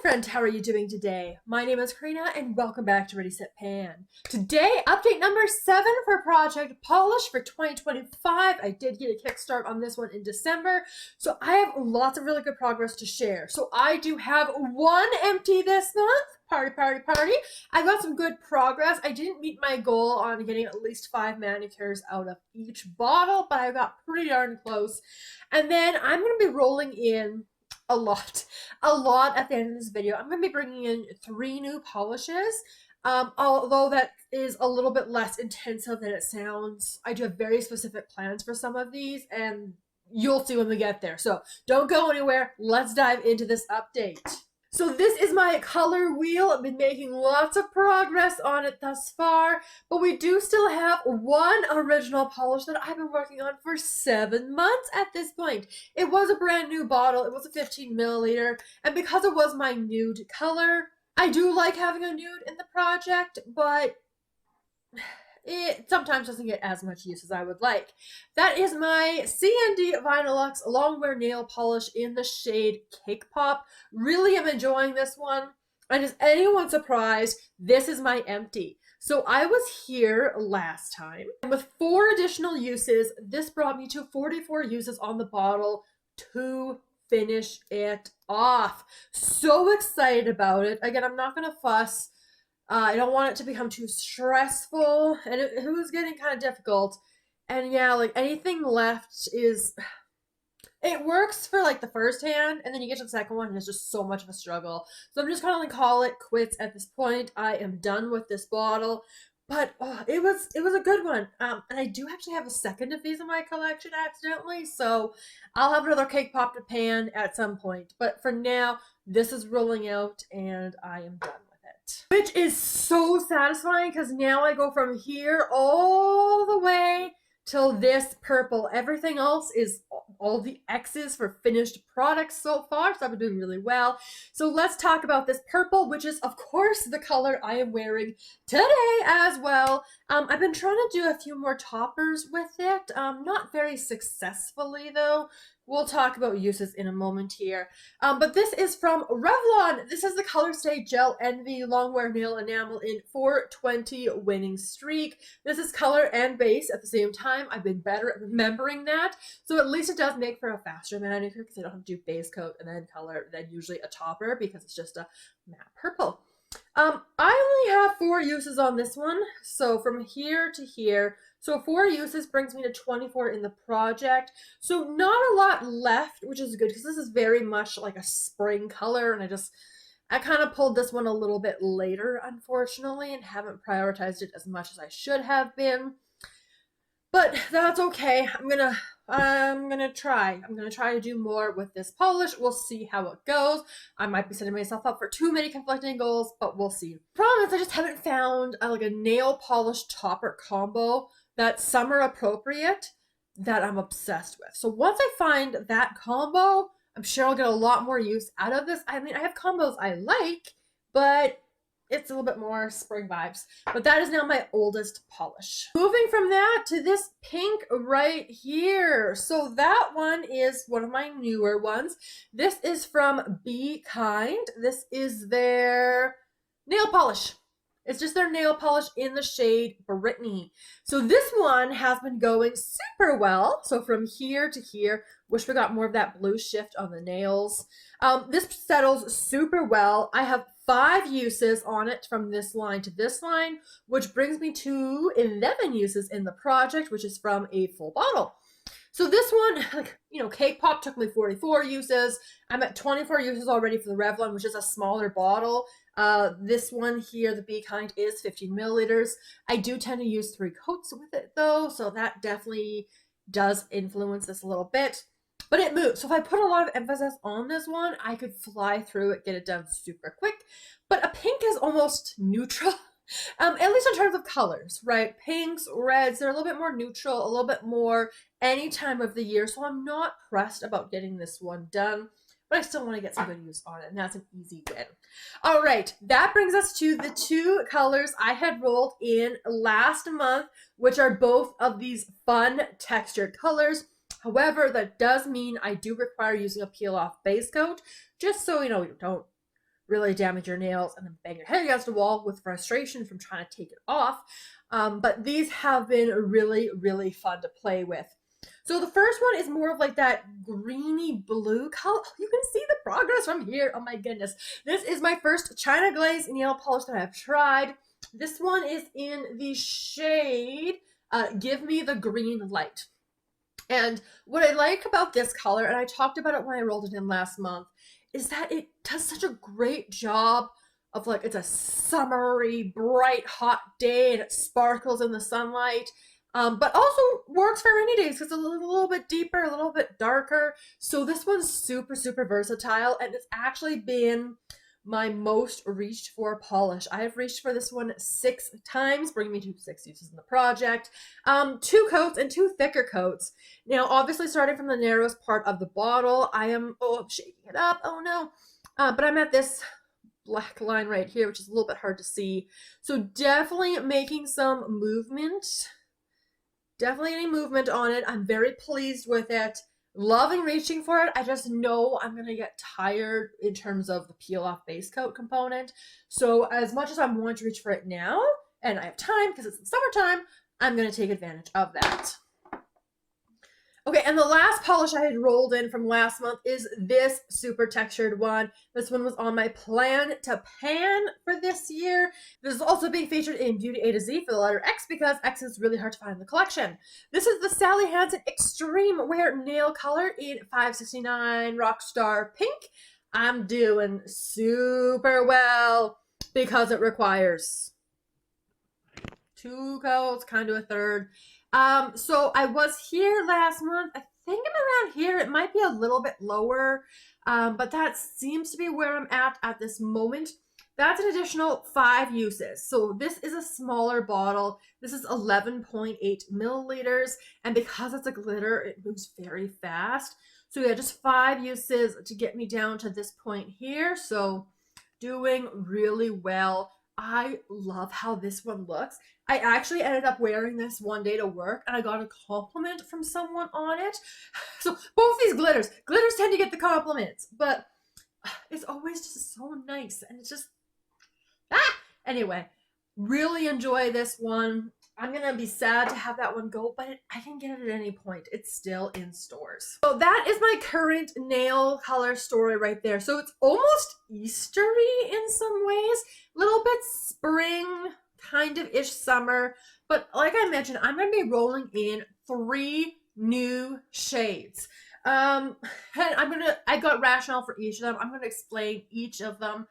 friend, how are you doing today? My name is Karina and welcome back to Ready Set Pan. Today, update number 7 for Project Polish for 2025. I did get a kickstart on this one in December, so I have lots of really good progress to share. So I do have one empty this month. Party, party, party. I got some good progress. I didn't meet my goal on getting at least 5 manicures out of each bottle, but I got pretty darn close. And then I'm going to be rolling in a lot at the end of this video. I'm going to be bringing in 3 new polishes, although that is a little bit less intensive than it sounds. I do have very specific plans for some of these, and you'll see when we get there. So don't go anywhere. Let's dive into this update. So this is my color wheel. I've been making lots of progress on it thus far, but we do still have one original polish that I've been working on for 7 months at this point. It was a brand new bottle. It was a 15 milliliter, and because it was my nude color, I do like having a nude in the project, but it sometimes doesn't get as much use as I would like. That is my CND Vinylux Longwear nail polish in the shade Cake Pop. Really am enjoying this one. And is anyone surprised? This is my empty. So I was here last time, and with 4 additional uses, this brought me to 44 uses on the bottle to finish it off. So excited about it. Again, I'm not going to fuss. I don't want it to become too stressful, and it was getting kind of difficult. And yeah, like anything left is, it works for like the first hand, and then you get to the second one and it's just so much of a struggle. So I'm just kind of like call it quits at this point. I am done with this bottle, but it was a good one. And I do actually have a second of these in my collection accidentally, so I'll have another Cake Pop to pan at some point. But for now, this is rolling out and I am done. Which is so satisfying because now I go from here all the way till this purple. Everything else is all the X's for finished products so far, so I've been doing really well. So let's talk about this purple, which is of course the color I am wearing today as well. I've been trying to do a few more toppers with it, not very successfully though. We'll talk about uses in a moment here. But this is from Revlon. This is the Colorstay Gel Envy Longwear Nail Enamel in 420 winning streak. This is color and base at the same time. I've been better at remembering that. So at least it does make for a faster manicure because I don't have to do base coat and then color, then usually a topper because it's just a matte purple. I only have 4 uses on this one. So from here to here. So 4 uses brings me to 24 in the project. So not a lot left, which is good because this is very much like a spring color. And I kind of pulled this one a little bit later, unfortunately, and haven't prioritized it as much as I should have been. But that's okay. I'm gonna try to do more with this polish. We'll see how it goes. I might be setting myself up for too many conflicting goals, but we'll see. Problem is, I just haven't found like a nail polish topper combo that's summer appropriate that I'm obsessed with. So once I find that combo, I'm sure I'll get a lot more use out of this. I mean, I have combos I like, but it's a little bit more spring vibes. But that is now my oldest polish. Moving from that to this pink right here. So that one is one of my newer ones. This is from Bkind. This is their nail polish. It's just their nail polish in the shade Britney. So this one has been going super well. So from here to here, wish we got more of that blue shift on the nails. This settles super well. I have 5 uses on it from this line to this line, which brings me to 11 uses in the project, which is from a full bottle. So this one, like, you know, Cake Pop took me 44 uses. I'm at 24 uses already for the Revlon, which is a smaller bottle. This one here, the Bkind, is 15 milliliters. I do tend to use 3 coats with it though, so that definitely does influence this a little bit. But it moves. So if I put a lot of emphasis on this one, I could fly through it, get it done super quick. But a pink is almost neutral. At least in terms of colors, right? Pinks, reds, they're a little bit more neutral, a little bit more any time of the year. So I'm not pressed about getting this one done, but I still want to get some good use on it, and that's an easy win. All right, that brings us to the 2 colors I had rolled in last month, which are both of these fun textured colors. However, that does mean I do require using a peel-off base coat, just so you know you don't really damage your nails and then bang your head against the wall with frustration from trying to take it off. But these have been really, really fun to play with. So the first one is more of like that greeny blue color. You can see the progress from here. Oh my goodness. This is my first China Glaze nail polish that I've tried. This one is in the shade Give Me the Green Light. And what I like about this color, and I talked about it when I rolled it in last month, is that it does such a great job of like, it's a summery, bright, hot day and it sparkles in the sunlight. But also works for rainy days because it's a little bit deeper, a little bit darker. So this one's super, super versatile, and it's actually been my most reached for polish. I have reached for this one 6 times, bringing me to 6 uses in the project. 2 coats and 2 thicker coats. Now, obviously starting from the narrowest part of the bottle, I'm shaking it up, oh no. But I'm at this black line right here, which is a little bit hard to see. So definitely making some movement. Definitely any movement on it. I'm very pleased with it. Loving reaching for it. I just know I'm going to get tired in terms of the peel off base coat component. So as much as I'm wanting to reach for it now, and I have time because it's the summertime, I'm going to take advantage of that. Okay, and the last polish I had rolled in from last month is this super textured one. This one was on my plan to pan for this year. This is also being featured in Beauty A to Z for the letter X because X is really hard to find in the collection. This is the Sally Hansen Xtreme Wear Nail Color in 569 Rockstar Pink. I'm doing super well because it requires 2 coats, kind of a third. So I was here last month. I think I'm around here. It might be a little bit lower, but that seems to be where I'm at this moment. That's an additional 5 uses. So this is a smaller bottle. This is 11.8 milliliters, and because it's a glitter, it moves very fast. So yeah, just 5 uses to get me down to this point here. So doing really well. I love how this one looks. I actually ended up wearing this one day to work and I got a compliment from someone on it. So both these glitters tend to get the compliments, but it's always just so nice and it's just, anyway, really enjoy this one. I'm going to be sad to have that one go, but I can get it at any point. It's still in stores. So that is my current nail color story right there. So it's almost Eastery in some ways, a little bit spring, kind of ish summer. But like I mentioned, I'm going to be rolling in 3 new shades. And I got rationale for each of them. I'm going to explain each of them.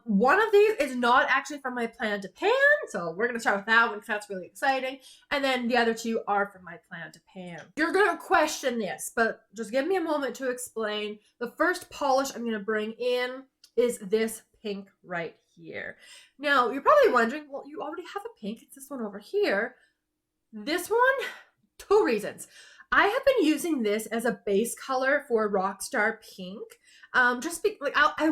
One of these is not actually from my plan to pan, so we're going to start with that one because that's really exciting. And then the other 2 are from my plan to pan. You're going to question this, but just give me a moment to explain. The first polish I'm going to bring in is this pink right here. Now, you're probably wondering, well, you already have a pink. It's this one over here. This one, 2 reasons. I have been using this as a base color for Rockstar Pink. I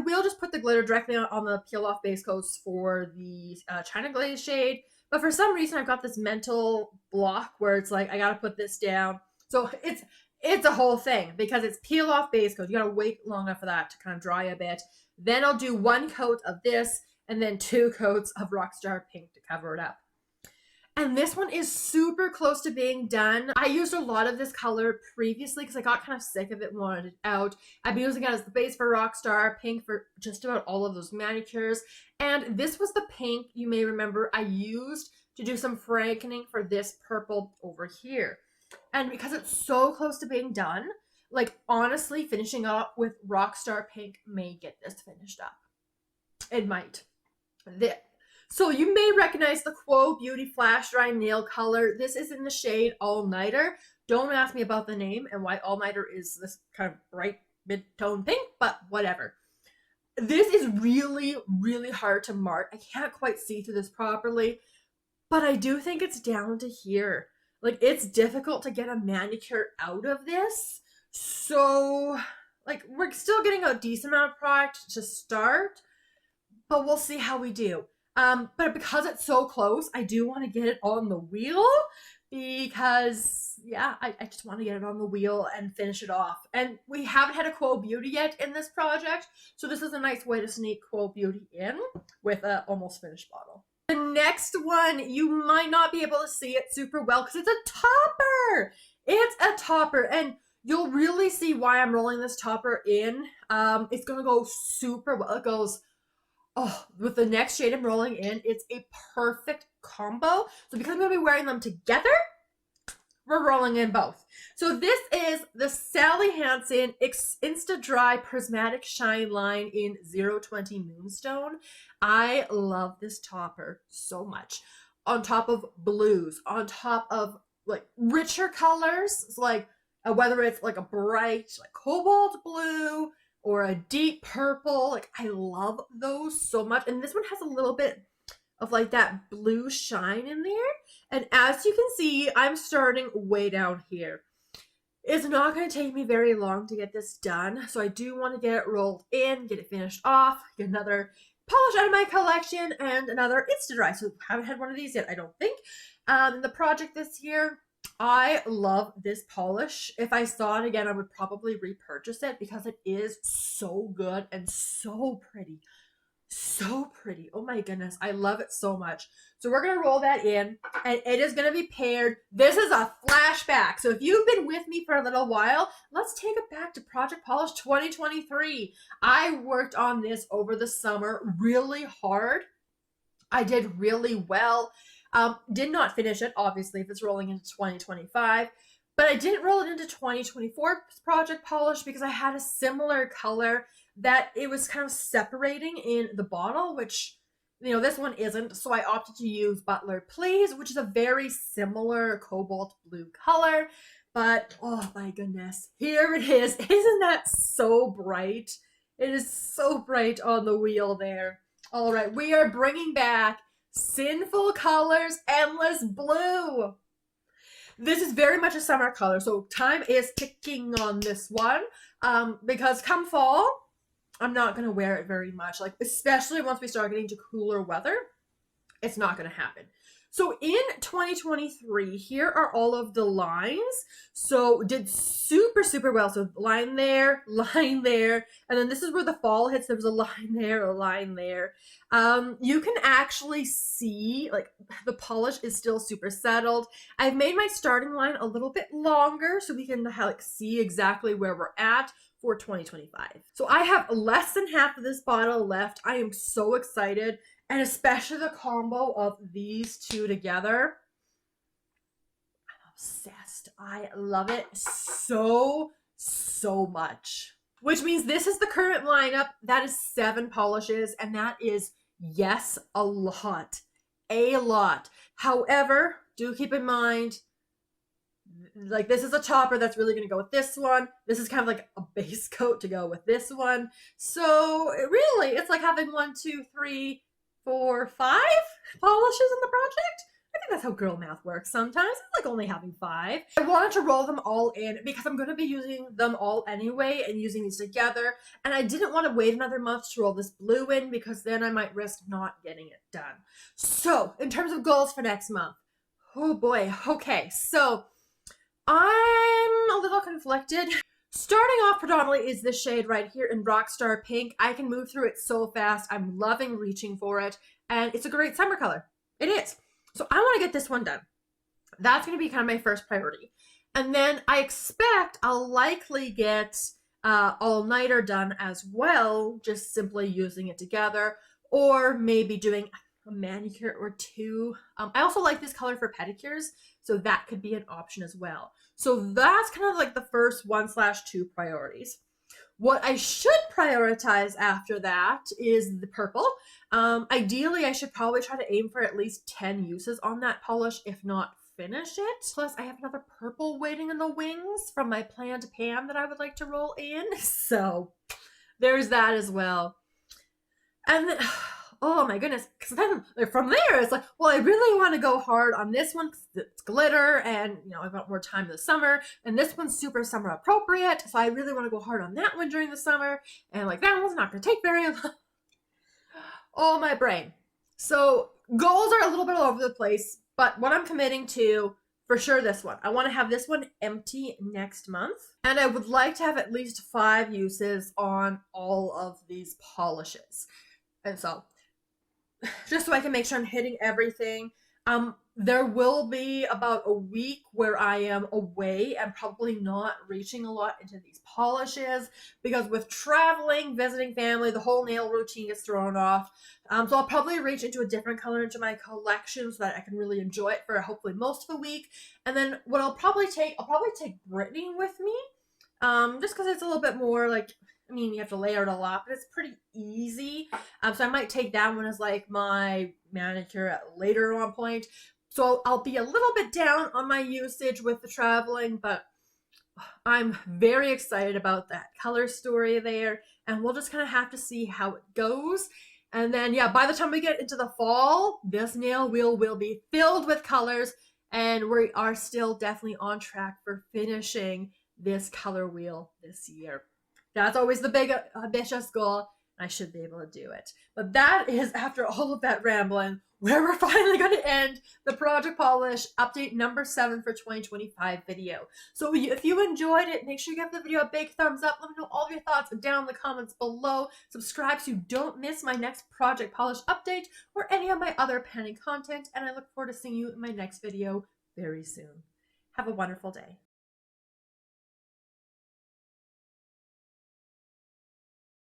will just put the glitter directly on the peel off base coats for the China Glaze shade. But for some reason, I've got this mental block where it's like, I got to put this down. So it's a whole thing because it's peel off base coat. You got to wait long enough for that to kind of dry a bit. Then I'll do 1 coat of this and then 2 coats of Rockstar Pink to cover it up. And this one is super close to being done. I used a lot of this color previously because I got kind of sick of it and wanted it out. I've been using it as the base for Rockstar Pink for just about all of those manicures. And this was the pink, you may remember, I used to do some frankening for this purple over here. And because it's so close to being done, like honestly, finishing up with Rockstar Pink may get this finished up. It might. So you may recognize the Quo Beauty Flash Dry Nail Color. This is in the shade All Nighter. Don't ask me about the name and why All Nighter is this kind of bright mid-tone pink, but whatever. This is really, really hard to mark. I can't quite see through this properly, but I do think it's down to here. Like, it's difficult to get a manicure out of this. So, like, we're still getting a decent amount of product to start, but we'll see how we do. But because it's so close, I do want to get it on the wheel because yeah, I just want to get it on the wheel and finish it off. And we haven't had a Quo Beauty yet in this project, so this is a nice way to sneak Quo Beauty in with a almost finished bottle. The next one, you might not be able to see it super well because it's a topper. It's a topper, and you'll really see why I'm rolling this topper in. It's gonna go super well. It goes, oh, with the next shade I'm rolling in, it's a perfect combo. So because I'm gonna be wearing them together, we're rolling in both. So this is the Sally Hansen Insta-Dri Prismatic Shine Line in 020 Moonstone. I love this topper so much. On top of blues, on top of like richer colors, it's like whether it's like a bright like cobalt blue or a deep purple, like I love those so much. And this one has a little bit of like that blue shine in there. And as you can see, I'm starting way down here. It's not going to take me very long to get this done. So I do want to get it rolled in, get it finished off, get another polish out of my collection, and another Insta-Dri. So I haven't had one of these yet, I don't think. The project this year, I love this polish. If I saw it again, I would probably repurchase it because it is so good and so pretty. So pretty. Oh my goodness. I love it so much. So we're going to roll that in, and it is going to be paired. This is a flashback. So if you've been with me for a little while, let's take it back to Project Polish 2023. I worked on this over the summer really hard. I did really well. Did not finish it, obviously, if it's rolling into 2025. But I didn't roll it into 2024 Project Polish because I had a similar color that it was kind of separating in the bottle, which, you know, this one isn't. So I opted to use Butler Please, which is a very similar cobalt blue color. But, oh my goodness, here it is. Isn't that so bright? It is so bright on the wheel there. All right, we are bringing back Sinful Colors Endless Blue. This is very much a summer color, so time is ticking on this one, because come fall, I'm not going to wear it very much, like especially once we start getting to cooler weather, it's not going to happen. So in 2023, here are all of the lines. So did super, super well. So line there, and then this is where the fall hits. There was a line there, a line there. You can actually see, like, the polish is still super settled. I've made my starting line a little bit longer so we can like see exactly where we're at for 2025. So I have less than half of this bottle left. I am so excited. And especially the combo of these two together. I'm obsessed. I love it so, so much. Which means this is the current lineup. That is 7 polishes. And that is, yes, a lot. A lot. However, do keep in mind, like, this is a topper that's really going to go with this one. This is kind of like a base coat to go with this one. So really, it's like having 1, 2, 3, 4, 5 polishes in the project. I think that's how girl math works sometimes. It's like only having 5. I wanted to roll them all in because I'm going to be using them all anyway and using these together. And I didn't want to wait another month to roll this blue in because then I might risk not getting it done. So in terms of goals for next month, oh boy. Okay, so I'm a little conflicted. Starting off predominantly is this shade right here in Rockstar Pink. I can move through it so fast. I'm loving reaching for it. And it's a great summer color. It is. So I want to get this one done. That's going to be kind of my first priority. And then I expect I'll likely get all-nighter done as well, just simply using it together. Or maybe doing a manicure or 2. I also like this color for pedicures, so that could be an option as well. So that's kind of like the first 1/2 priorities. What I should prioritize after that is the purple. Ideally, I should probably try to aim for at least 10 uses on that polish, if not finish it. Plus, I have another purple waiting in the wings from my planned pan that I would like to roll in. So there's that as well. And then, oh my goodness, because then from there it's like, well, I really want to go hard on this one because it's glitter and, you know, I've got more time this summer, and this one's super summer appropriate, so I really want to go hard on that one during the summer, and like that one's not going to take very long. Oh, my brain. So goals are a little bit all over the place, but what I'm committing to for sure this one. I want to have this one empty next month. And I would like to have at least 5 uses on all of these polishes. And so, just so I can make sure I'm hitting everything. There will be about a week where I am away and probably not reaching a lot into these polishes because with traveling, visiting family, the whole nail routine gets thrown off. So I'll probably reach into a different color into my collection so that I can really enjoy it for hopefully most of the week. And then what I'll probably take Britney with me, just because it's a little bit more like, I mean, you have to layer it a lot, but it's pretty easy. So I might take that one as like my manicure at later on point. So I'll be a little bit down on my usage with the traveling, but I'm very excited about that color story there. And we'll just kind of have to see how it goes. And then, yeah, by the time we get into the fall, this nail wheel will be filled with colors. And we are still definitely on track for finishing this color wheel this year. That's always the big ambitious goal. I should be able to do it. But that is, after all of that rambling, where we're finally going to end the Project Polish update number 7 for 2025 video. So if you enjoyed it, make sure you give the video a big thumbs up. Let me know all of your thoughts down in the comments below. Subscribe so you don't miss my next Project Polish update or any of my other panning content. And I look forward to seeing you in my next video very soon. Have a wonderful day.